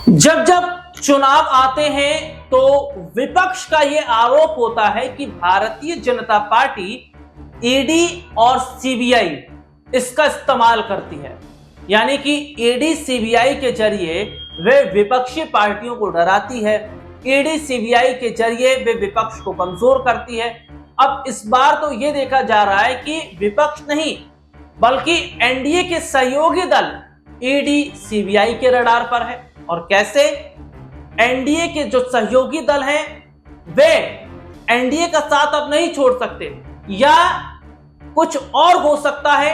जब जब चुनाव आते हैं तो विपक्ष का यह आरोप होता है कि भारतीय जनता पार्टी ईडी और सीबीआई इसका इस्तेमाल करती है। यानी कि ईडी सीबीआई के जरिए वे विपक्षी पार्टियों को डराती है, ईडी सीबीआई के जरिए वे विपक्ष को कमजोर करती है। अब इस बार तो यह देखा जा रहा है कि विपक्ष नहीं बल्कि एनडीए के सहयोगी दल ईडी सीबीआई के रडार पर है। और कैसे? एनडीए के जो सहयोगी दल हैं वे एनडीए का साथ अब नहीं छोड़ सकते, या कुछ और हो सकता है,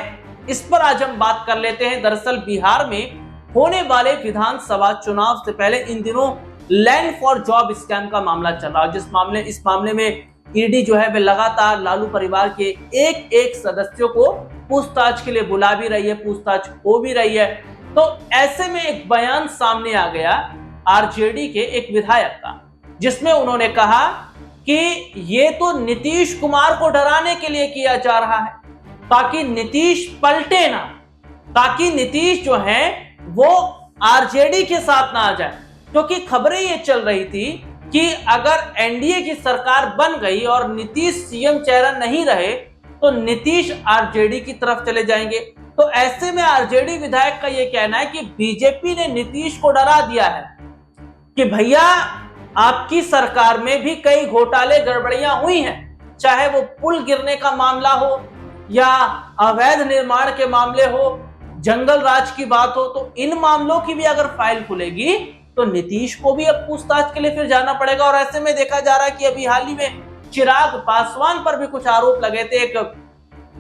इस पर आज हम बात कर लेते हैं। दरअसल बिहार में होने वाले विधानसभा चुनाव से पहले इन दिनों लैंड फॉर जॉब स्कैम का मामला चल रहा है। इस मामले में ईडी जो है वे लगातार लालू परिवार के एक एक सदस्यों को पूछताछ के लिए बुला भी रही है, पूछताछ हो भी रही है। तो ऐसे में एक बयान सामने आ गया आरजेडी के एक विधायक का, जिसमें उन्होंने कहा कि ये तो नीतीश कुमार को डराने के लिए किया जा रहा है ताकि नीतीश पलटे ना, ताकि नीतीश जो है वो आरजेडी के साथ ना आ जाए। क्योंकि खबरें ये चल रही थी कि अगर एनडीए की सरकार बन गई और नीतीश सीएम चेहरा नहीं रहे तो नीतीश आरजेडी की तरफ चले जाएंगे। तो ऐसे में आरजेडी विधायक का यह कहना है कि बीजेपी ने नीतीश को डरा दिया है कि भैया आपकी सरकार में भी कई घोटाले गड़बड़ियां हुई हैं, चाहे वो पुल गिरने का मामला हो या अवैध निर्माण के मामले हो, जंगल राज की बात हो, तो इन मामलों की भी अगर फाइल खुलेगी तो नीतीश को भी अब पूछताछ के लिए फिर जाना पड़ेगा। और ऐसे में देखा जा रहा है कि अभी हाल ही में चिराग पासवान पर भी कुछ आरोप लगे थे। एक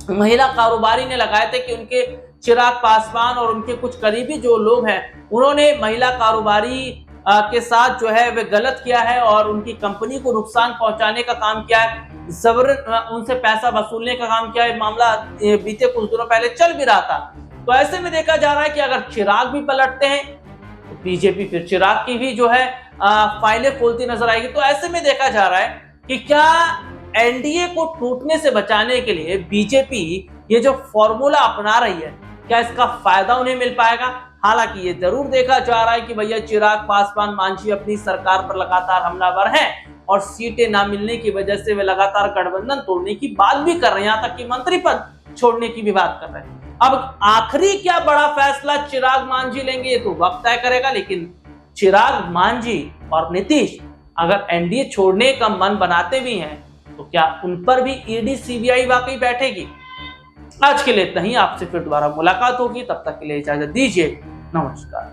महिला कारोबारी ने लगाए थे कि उनके चिराग पासवान और उनके कुछ करीबी जो लोग हैं उन्होंने महिला कारोबारी के साथ जो है वे गलत किया है और उनकी कंपनी को नुकसान पहुंचाने का काम किया है, जबरन उनसे पैसा वसूलने का काम किया है। मामला बीते कुछ दिनों पहले चल भी रहा था। तो ऐसे में देखा जा रहा है कि अगर चिराग भी पलटते हैं तो बीजेपी फिर चिराग की भी जो है फाइलें खोलती नजर आएगी। तो ऐसे में देखा जा रहा है कि क्या एनडीए को टूटने से बचाने के लिए बीजेपी ये जो फॉर्मूला अपना रही है, क्या इसका फायदा उन्हें मिल पाएगा? हालांकि ये जरूर देखा जा रहा है कि भैया चिराग पासवान मांझी अपनी सरकार पर लगातार हमलावर हैं और सीटें ना मिलने की वजह से वे लगातार गठबंधन तोड़ने की बात भी कर रहे हैं, यहाँ तक कि मंत्री पद छोड़ने की भी बात कर रहे हैं। अब आखिरी क्या बड़ा फैसला चिराग मांझी लेंगे ये तो वक्त तय करेगा, लेकिन चिराग मांझी और नीतीश अगर एनडीए छोड़ने का मन बनाते भी हैं तो क्या उन पर भी ईडी सीबीआई वाकई बैठेगी? आज के लिए इतना ही, आपसे फिर दोबारा मुलाकात होगी, तब तक के लिए इजाजत दीजिए। नमस्कार।